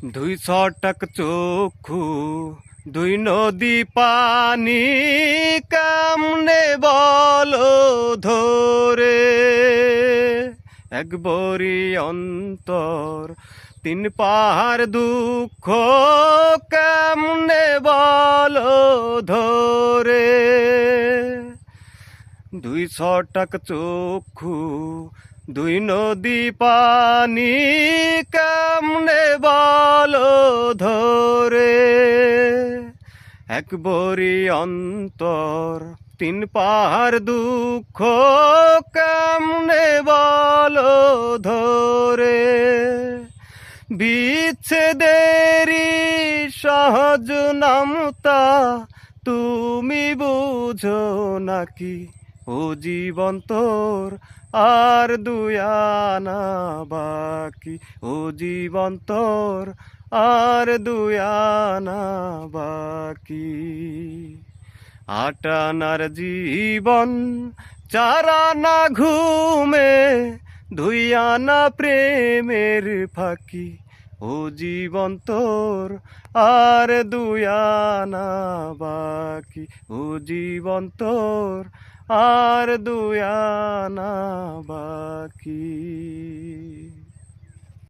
দুই ছটাক চক্ষু দুই নদী পানি কামনে বলো ধরে এক বরি অন্তর তিন পাহাড় দুঃখ কামনে বলো ধরে দুই ছটাক চক্ষু দুই নদী পানি কামনে বলো ধরে এক বরি অন্তর তিন পাহাড় দুঃখ কামনে বলো ধরে বিচ্ছেদেরি সহজ নামতা তুমি বুঝো নাকি ও জীবন তোর আর দুয়ানা বাকি ও জীবন তোর আর দুয়ানা বাকি আটানার জীবন চারানা ঘুমে ধুইয়ানা প্রেমের ফাঁকি ও জীবন তোর আর দুয়ানা বাকি ও জীবন তোর আর দুয়ানা বাকি।